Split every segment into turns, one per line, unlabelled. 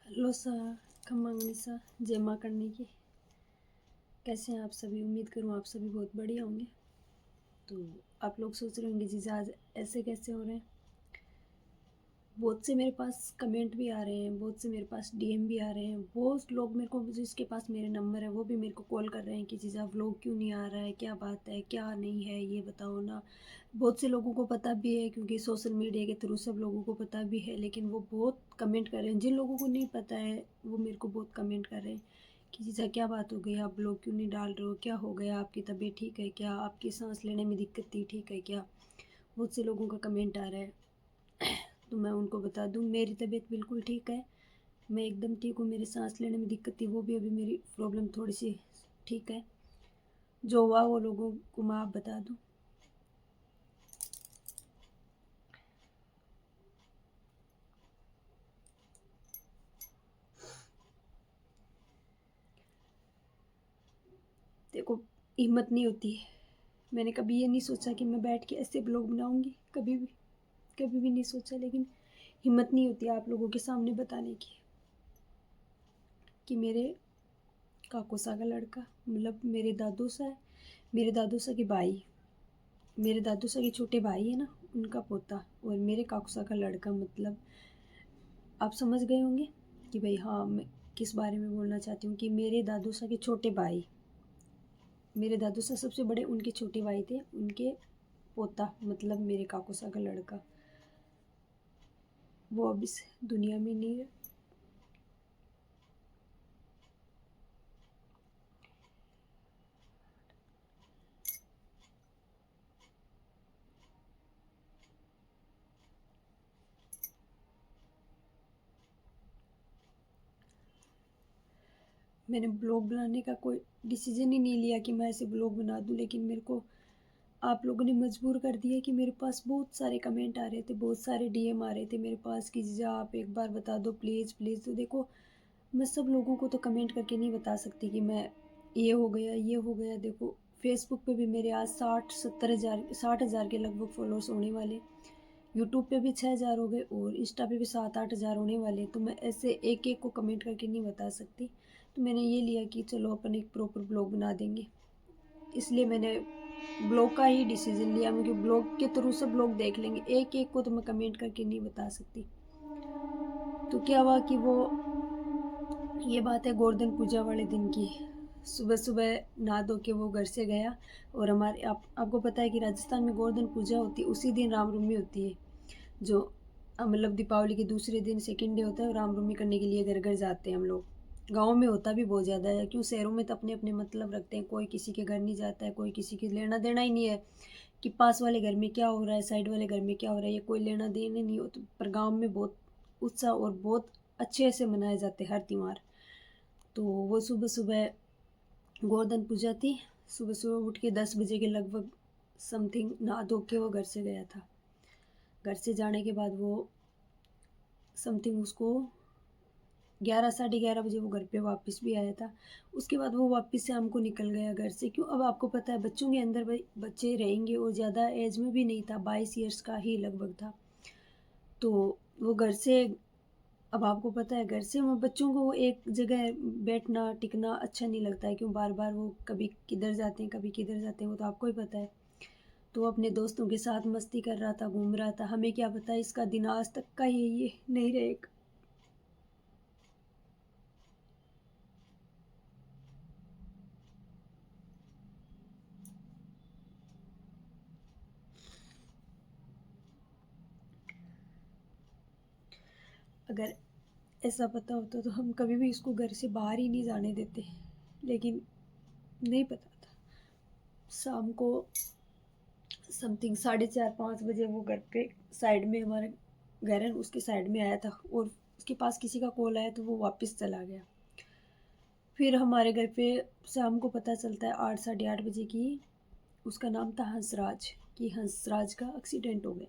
Hello sir, खम्मंगनी sir, जय माँ करने की। कैसे हैं आप सभी? उम्मीद करूँ आप सभी बहुत बढ़िया होंगे। तो आप लोग सोच रहे होंगे जीजा आज ऐसे कैसे हो रहे हैं। बहुत से मेरे पास कमेंट भी आ रहे हैं, बहुत से मेरे पास डीएम भी आ रहे हैं। बहुत लोग मेरे को, जिसके पास मेरे नंबर है वो भी मेरे को कॉल कर रहे हैं कि जीजा व्लॉग क्यों नहीं आ रहा है, क्या बात है, क्या नहीं है, ये बताओ ना। बहुत से लोगों को पता भी है क्योंकि सोशल मीडिया के थ्रू सब लोगों को पता भी है, लेकिन वो बहुत कमेंट कर रहे हैं। जिन लोगों को नहीं पता है वो मेरे को बहुत कमेंट कर रहे हैं कि जीजा क्या बात हो गई, आप व्लॉग क्यों नहीं डाल रहे हो, क्या हो गया, आपकी तबीयत ठीक है क्या, आपकी सांस लेने में दिक्कत थी ठीक है क्या। बहुत से लोगों का कमेंट आ रहा है। तो मैं उनको बता दूं मेरी तबीयत बिल्कुल ठीक है, मैं एकदम ठीक हूँ। मेरी सांस लेने में दिक्कत थी वो भी अभी मेरी प्रॉब्लम थोड़ी सी ठीक है। जो हुआ वो लोगों को मैं आप बता दूं। देखो, हिम्मत नहीं होती है। मैंने कभी ये नहीं सोचा कि मैं बैठ के ऐसे ब्लॉग बनाऊंगी, कभी भी नहीं सोचा, लेकिन हिम्मत नहीं होती आप लोगों के सामने बताने की कि मेरे काकोसा का लड़का, मतलब मेरे दादू सा है, मेरे दादू सा के भाई, मेरे दादू सा के छोटे भाई है ना, उनका पोता और मेरे काकोसा का लड़का। मतलब आप समझ गए होंगे कि भाई हाँ मैं किस बारे में बोलना चाहती हूँ। कि मेरे दादू सा के छोटे भाई, मेरे दादू सा सबसे बड़े, उनके छोटे भाई थे, उनके पोता मतलब मेरे काकू सा का लड़का, वो अब इस दुनिया में नहीं है। मैंने ब्लॉग बनाने का कोई डिसीजन ही नहीं लिया कि मैं ऐसे ब्लॉग बना दूँ, लेकिन मेरे को आप लोगों ने मजबूर कर दिया कि मेरे पास बहुत सारे कमेंट आ रहे थे, बहुत सारे डीएम आ रहे थे मेरे पास कि जीजा आप एक बार बता दो प्लीज़ प्लीज़। तो देखो, मैं सब लोगों को तो कमेंट करके नहीं बता सकती कि मैं ये हो गया ये हो गया। देखो, फेसबुक पे भी मेरे आज 60-70 हज़ार 60 हज़ार के लगभग फॉलोअर्स होने वाले, यूट्यूब पे भी 6 हज़ार हो गए और इंस्टा पे भी 7-8 हज़ार होने वाले। तो मैं ऐसे एक एक को कमेंट करके नहीं बता सकती। तो मैंने ये लिया कि चलो अपन एक प्रॉपर ब्लॉग बना देंगे, इसलिए मैंने ब्लॉग का ही डिसीजन लिया। क्योंकि ब्लॉग के थ्रू सब लोग देख लेंगे, एक एक को तो मैं कमेंट करके नहीं बता सकती। तो क्या हुआ कि वो, ये बात है गोवर्धन पूजा वाले दिन की। सुबह सुबह नहा धो के वो घर से गया और हमारे आपको पता है कि राजस्थान में गोवर्धन पूजा होती है, उसी दिन रामनवमी होती है। जो मतलब दीपावली के दूसरे दिन सेकंड डे होता है और रामनवमी करने के लिए घर घर जाते हैं हम लोग। गाँव में होता भी बहुत ज़्यादा है, क्यों शहरों में तो अपने अपने मतलब रखते हैं, कोई किसी के घर नहीं जाता है, कोई किसी के लेना देना ही नहीं है कि पास वाले घर में क्या हो रहा है, साइड वाले घर में क्या हो रहा है, ये कोई लेना देना नहीं हो। तो पर गाँव में बहुत उत्साह और बहुत अच्छे से मनाए जाते हैं हर त्यौहार। तो वो सुबह सुबह गोवर्धन पूजा थी। सुबह सुबह उठ के 10 बजे के लगभग समथिंग नहा धो के वो घर से गया था। घर से जाने के बाद वो समथिंग उसको 11-11:30 बजे वो घर पे वापस भी आया था। उसके बाद वो वापस शाम को निकल गया घर से। क्यों, अब आपको पता है बच्चों के अंदर भाई बच्चे रहेंगे, और ज़्यादा एज में भी नहीं था, 22 ईयर्स का ही लगभग था। तो वो घर से, अब आपको पता है घर से वो बच्चों को एक जगह बैठना टिकना अच्छा नहीं लगता है। क्यों, बार बार वो कभी किधर जाते हैं कभी किधर जाते हैं, वो तो आपको ही पता है। तो वो अपने दोस्तों के साथ मस्ती कर रहा था, घूम रहा था। हमें क्या पता इसका दिन आज तक का ये नहीं रहेगा। अगर ऐसा पता होता तो हम कभी भी इसको घर से बाहर ही नहीं जाने देते, लेकिन नहीं पता था। शाम को समथिंग 4:30-5 बजे वो घर पे साइड में, हमारे घर है उसके साइड में आया था और उसके पास किसी का कॉल आया तो वो वापस चला गया। फिर हमारे घर पे शाम को पता चलता है 8-8:30 बजे की, उसका नाम था हंसराज, कि हंसराज का एक्सीडेंट हो गया।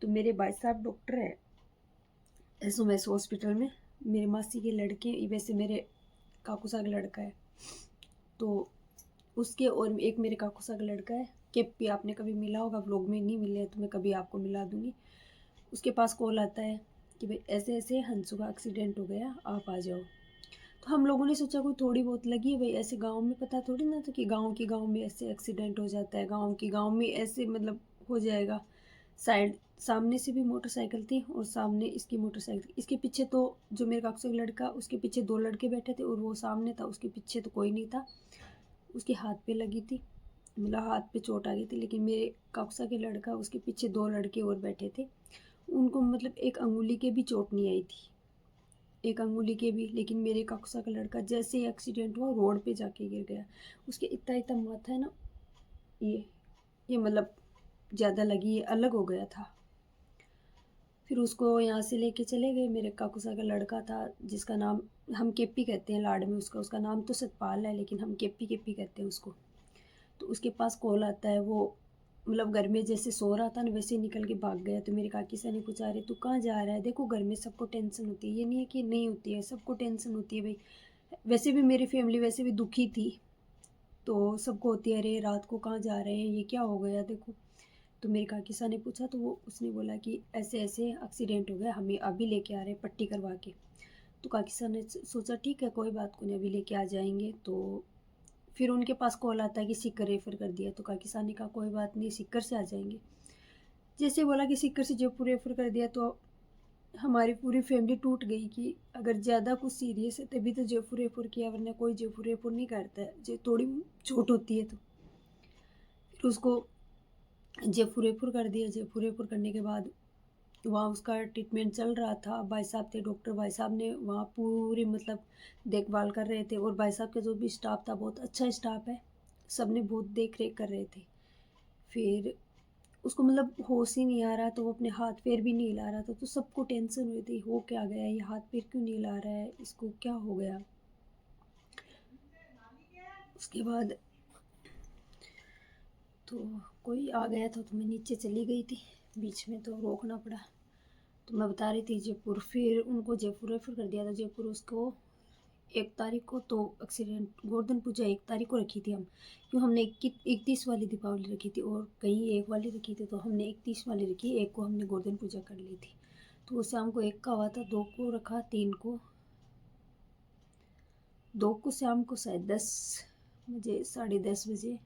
तो मेरे भाई साहब डॉक्टर है एसओएस हॉस्पिटल में, मेरे मासी के लड़के, वैसे मेरे काकू सा का लड़का है। तो उसके और एक मेरे काकू सा का लड़का है, केप्पी, आपने कभी मिला होगा, व्लॉग में नहीं मिले तो मैं कभी आपको मिला दूंगी। उसके पास कॉल आता है कि भाई ऐसे ऐसे हंसू का एक्सीडेंट हो गया, आप आ जाओ। तो हम लोगों ने सोचा कोई थोड़ी बहुत लगी है भाई, ऐसे गांव में पता थोड़ी ना था कि गांव में ऐसे एक्सीडेंट हो जाता है, गांव में ऐसे मतलब हो जाएगा। साइड सामने से भी मोटरसाइकिल थी और सामने इसकी मोटरसाइकिल थी। इसके पीछे तो जो मेरे काकू का लड़का, उसके पीछे 2 लड़के बैठे थे और वो सामने था, उसके पीछे तो कोई नहीं था। उसके हाथ पे लगी थी, मतलब हाथ पे चोट आ गई थी। लेकिन मेरे काकू के लड़का, उसके पीछे 2 लड़के और बैठे थे, उनको मतलब एक अंगुली के भी चोट नहीं आई थी, एक अंगुली के भी। लेकिन मेरे काकू का लड़का जैसे ही एक्सीडेंट हुआ रोड पे जाके गिर गया। उसके इतना इतना माथा है ना, ये मतलब ज़्यादा लगी, ये अलग हो गया था। फिर उसको यहाँ से लेके चले गए। मेरे काकू सा का लड़का था, जिसका नाम हम केपी कहते हैं लाड में, उसका नाम तो सतपाल है, लेकिन हम केपी केपी कहते हैं उसको। तो उसके पास कॉल आता है, वो मतलब घर में जैसे सो रहा था ना, वैसे ही निकल के भाग गया। तो मेरे काकी सा ने पूछा, अरे तू कहाँ जा रहा है? देखो घर में सबको टेंशन होती है, ये नहीं है कि नहीं होती है, सबको टेंशन होती है भाई। वैसे भी मेरी फैमिली वैसे भी दुखी थी, तो सबको होती है, अरे रात को कहाँ जा रहे हैं, ये क्या हो गया देखो। तो मेरे काकी सा ने पूछा, तो वो उसने बोला कि ऐसे ऐसे एक्सीडेंट हो गया, हमें अभी लेके आ रहे हैं पट्टी करवा के। तो काकी सा ने सोचा ठीक है कोई बात को नहीं, अभी लेके आ जाएंगे। तो फिर उनके पास कॉल आता है कि सिक्कर रेफर कर दिया। तो काकी सा ने कहा कोई बात नहीं, सिक्कर से आ जाएंगे। जैसे बोला कि सिक्कर से जयपुर रेफर कर दिया, तो हमारी पूरी फैमिली टूट गई कि अगर ज़्यादा कुछ सीरियस है तभी तो जयपुर रेफर किया, वरना कोई जयपुर रेफर नहीं करता है जो थोड़ी चोट होती है। तो फिर उसको जयपुर रेफर कर दिया। जयपुर रेफर करने के बाद वहाँ उसका ट्रीटमेंट चल रहा था। भाई साहब थे, डॉक्टर भाई साहब ने वहाँ पूरी मतलब देखभाल कर रहे थे। और भाई साहब का जो भी स्टाफ था, बहुत अच्छा स्टाफ है, सब ने बहुत देख रेख कर रहे थे। फिर उसको मतलब होश ही नहीं आ रहा, तो वो अपने हाथ पैर भी नहीं हिला रहा था। तो सबको टेंशन हुई थी, हो क्या गया, ये हाथ पैर क्यों नहीं हिला रहा है, इसको क्या हो गया। उसके बाद तो कोई आ गया था, तो मैं नीचे चली गई थी, बीच में तो रोकना पड़ा। तो मैं बता रही थी जयपुर, फिर उनको जयपुर रेफर कर दिया था। जयपुर उसको 1 तारीख को, तो एक्सीडेंट गोवर्धन पूजा 1 तारीख को रखी थी हम, क्यों हमने 31 वाली दीपावली रखी थी और कहीं 1 वाली रखी थी। तो हमने 31 वाली रखी, 1 को हमने गोवर्धन पूजा कर ली थी। तो वो शाम को 1 का हुआ था, 2 को रखा, 3 को, 2 को शाम को शायद 10 बजे, 10:30 बजे,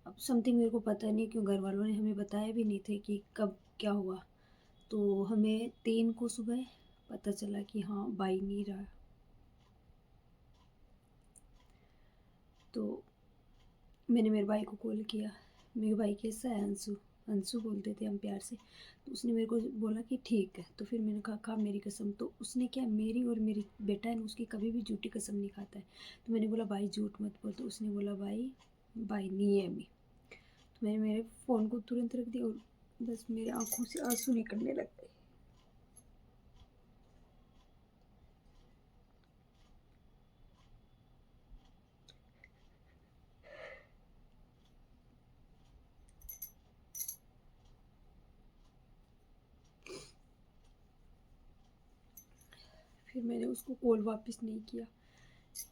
अब समथिंग मेरे को पता नहीं, क्यों घर वालों ने हमें बताया भी नहीं थे कि कब क्या हुआ। तो हमें 3 को सुबह पता चला कि हाँ भाई नहीं रहा। तो मैंने मेरे भाई को कॉल किया। मेरे भाई कैसा है? अंशु, अंशु बोलते थे हम प्यार से। तो उसने मेरे को बोला कि ठीक है। तो फिर मैंने कहा मेरी कसम। तो उसने क्या, मेरी और मेरी बेटा है ना, उसकी कभी भी झूठी कसम नहीं खाता है। तो मैंने बोला भाई झूठ मत बोल। तो उसने बोला भाई भाई नहीं है अभी। तो मैंने मेरे फ़ोन को तुरंत रख दिया और बस मेरे आँखों से आंसू निकलने लग गए। फिर मैंने उसको कॉल वापस नहीं किया।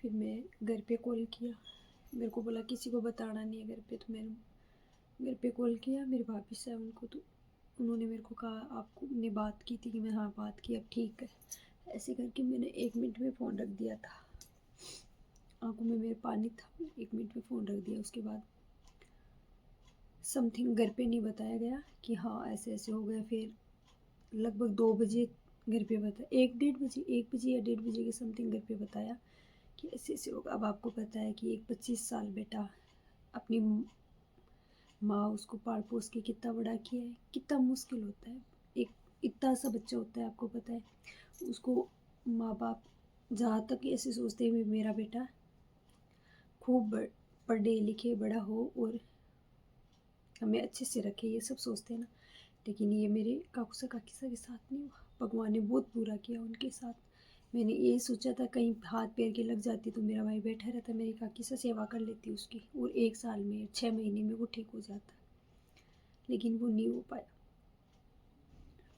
फिर मैं घर पे कॉल किया, मेरे को बोला किसी को बताना नहीं है घर पे। तो मैंने घर पे कॉल किया, मेरे भाभी से उनको। तो उन्होंने मेरे को कहा आपको ने बात की थी? कि मैं हाँ बात की, अब ठीक है। ऐसे करके मैंने 1 मिनट में फ़ोन रख दिया था, आंखों में मेरे पानी था, 1 मिनट में फ़ोन रख दिया। उसके बाद समथिंग घर पे नहीं बताया गया कि हाँ ऐसे ऐसे हो गया। फिर लगभग 2 बजे घर पे बताया, 1 बजे या 1:30 बजे के समथिंग घर पे बताया कि ऐसे ऐसे होगा। अब आपको पता है कि एक 25 साल बेटा, अपनी माँ उसको पाल पोस के कितना बड़ा किया है, कितना मुश्किल होता है। एक इतना सा बच्चा होता है, आपको पता है, उसको माँ बाप जहाँ तक ऐसे सोचते हैं मेरा बेटा खूब पढ़े लिखे बड़ा हो और हमें अच्छे से रखे, ये सब सोचते हैं ना। लेकिन ये मेरे काकूसा के साथ नहीं हुआ, भगवान ने बहुत बुरा किया उनके साथ। मैंने ये सोचा था कहीं हाथ पैर के लग जाती तो मेरा भाई बैठा रहता, मेरी काकी से सेवा कर लेती उसकी, और 1 साल में 6 महीने में वो ठीक हो जाता। लेकिन वो नहीं हो पाया।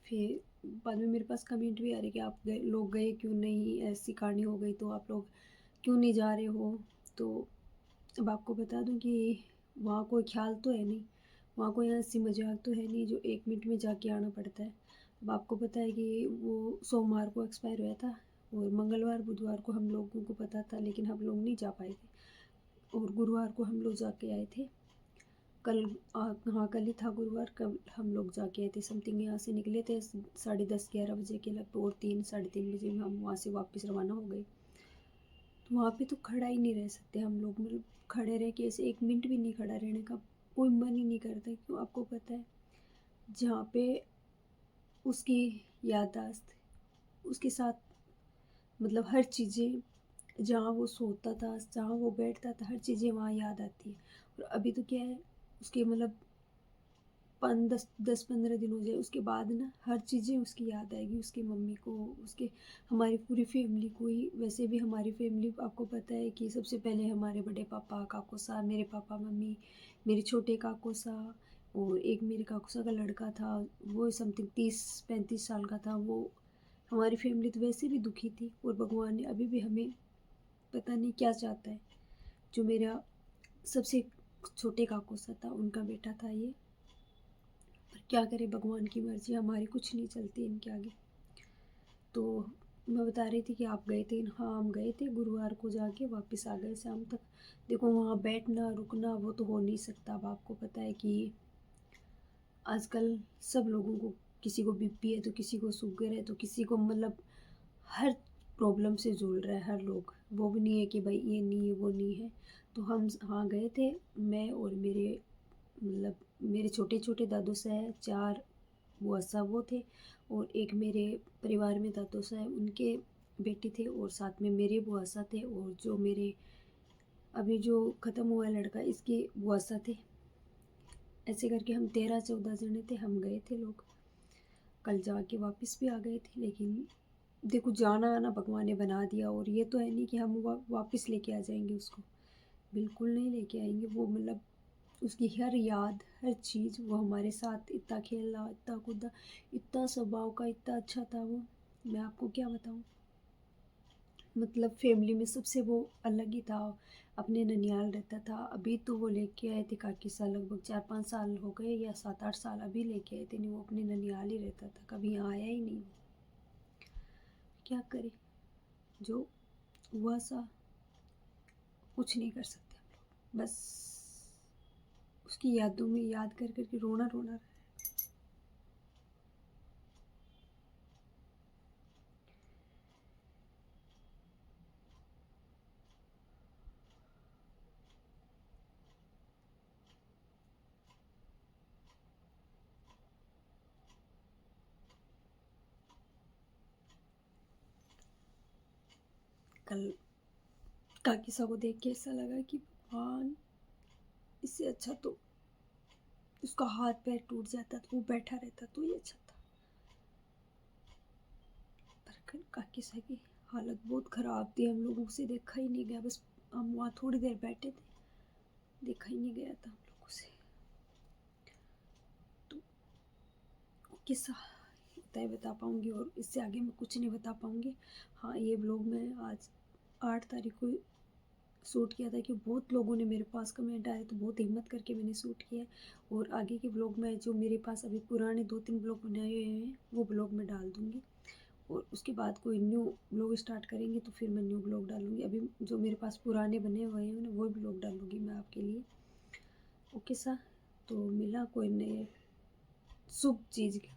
फिर बाद में मेरे पास कमेंट भी आ रहे कि आप लोग गए क्यों नहीं, ऐसी कहानी हो गई तो आप लोग क्यों नहीं जा रहे हो। तो अब आपको बता दूं कि वहाँ कोई ख्याल तो है नहीं, वहाँ कोई हंसी मजाक तो है नहीं जो 1 मिनट में जाके आना पड़ता है। अब आपको पता है कि वो सोमवार को एक्सपायर हुआ था और मंगलवार बुधवार को हम लोगों को पता था, लेकिन हम लोग नहीं जा पाए थे और गुरुवार को हम लोग जाके आए थे। कल हाँ, कल ही था गुरुवार, कल हम लोग जाके आए थे। समथिंग यहाँ से निकले थे 10:30-11 बजे के लगभग और 3-3:30 बजे में हम वहाँ से वापस रवाना हो गए। तो वहाँ पे तो खड़ा ही नहीं रह सकते हम लोग, मतलब खड़े रह के ऐसे 1 मिनट भी नहीं खड़ा रहने का कोई मन ही नहीं करता। क्यों, आपको पता है जहाँ पे उसकी याददाश्त, उसके साथ मतलब हर चीज़ें, जहाँ वो सोता था, जहाँ वो बैठता था, हर चीज़ें वहाँ याद आती है। और अभी तो क्या है, उसके मतलब 10-15 दिन हो जाए उसके बाद ना हर चीज़ें उसकी याद आएगी, उसकी मम्मी को, उसके, हमारी पूरी फैमिली को ही। वैसे भी हमारी फैमिली आपको पता है कि सबसे पहले हमारे बड़े पापा काको सा, मेरे पापा मम्मी, मेरे छोटे काको सा और एक मेरे काको सा का लड़का था, वो समथिंग 30-35 साल का था वो। हमारी फैमिली तो वैसे भी दुखी थी और भगवान ने अभी भी हमें पता नहीं क्या चाहता है। जो मेरा सबसे छोटे काको सा था उनका बेटा था ये, पर क्या करें, भगवान की मर्जी, हमारी कुछ नहीं चलती इनके आगे। तो मैं बता रही थी कि आप गए थे। हाँ, हम गए थे गुरुवार को, जाके वापस आ गए शाम तक। देखो वहाँ बैठना रुकना वो तो हो नहीं सकता। अब आपको पता है कि आजकल सब लोगों को, किसी को बीपी है तो किसी को शुगर है तो किसी को मतलब हर प्रॉब्लम से जूझ रहा है हर लोग। वो भी नहीं है कि भाई ये नहीं है वो नहीं है। तो हम हाँ गए थे, मैं और मेरे मतलब मेरे छोटे छोटे दादू सा है, 4 बुआ साहब वो थे और एक मेरे परिवार में दादू सा है उनके बेटे थे और साथ में मेरे बुआ सा थे और जो मेरे अभी जो ख़त्म हुआ है लड़का इसके बुआ सा थे। ऐसे करके हम 13-14 जने थे, हम गए थे लोग। कल जाके वापस भी आ गए थे, लेकिन देखो जाना आना भगवान ने बना दिया और ये तो है नहीं कि हम वापस लेके आ जाएंगे उसको। बिल्कुल नहीं लेके आएंगे। वो मतलब उसकी हर याद हर चीज़ वो हमारे साथ, इतना खेला इतना कूदा, इतना स्वभाव का इतना अच्छा था वो, मैं आपको क्या बताऊँ। मतलब फैमिली में सबसे वो अलग ही था। अपने ननियाल रहता था, अभी तो वो लेके आए थे काफ़ी साल, लगभग 4-5 साल हो गए या 7-8 साल अभी लेके आए थे। नहीं, वो अपने ननियाल ही रहता था, कभी यहाँ आया ही नहीं। क्या करे, जो हुआ सा कुछ नहीं कर सकते हम लोग। बस उसकी यादों में याद कर कर के रोना रोना रहा है। कल काकिसा को देख के ऐसा लगा कि भगवान, इससे अच्छा तो उसका हाथ पैर टूट जाता तो वो बैठा रहता तो ये अच्छा था। पर काकिसा की हालत बहुत ख़राब थी, हम लोगों से देखा ही नहीं गया। बस हम वहाँ थोड़ी देर बैठे थे, देखा ही नहीं गया था हम लोगों से। तो वो किस्सा तय बता पाऊँगी और इससे आगे मैं कुछ नहीं बता पाऊँगी। हाँ, ये ब्लॉग मैं आज 8 तारीख को शूट किया था कि बहुत लोगों ने मेरे पास कमेंट आए तो बहुत हिम्मत करके मैंने शूट किया। और आगे के ब्लॉग में जो मेरे पास अभी पुराने 2-3 ब्लॉग बनाए हुए हैं वो ब्लॉग मैं डाल दूँगी। और उसके बाद कोई न्यू ब्लॉग स्टार्ट करेंगे तो फिर मैं न्यू ब्लॉग डालूँगी। अभी जो मेरे पास पुराने बने हुए हैं ना वो ब्लॉग डालूँगी मैं आपके लिए। ओके सर, तो मिला कोई नए शुभ चीज़ के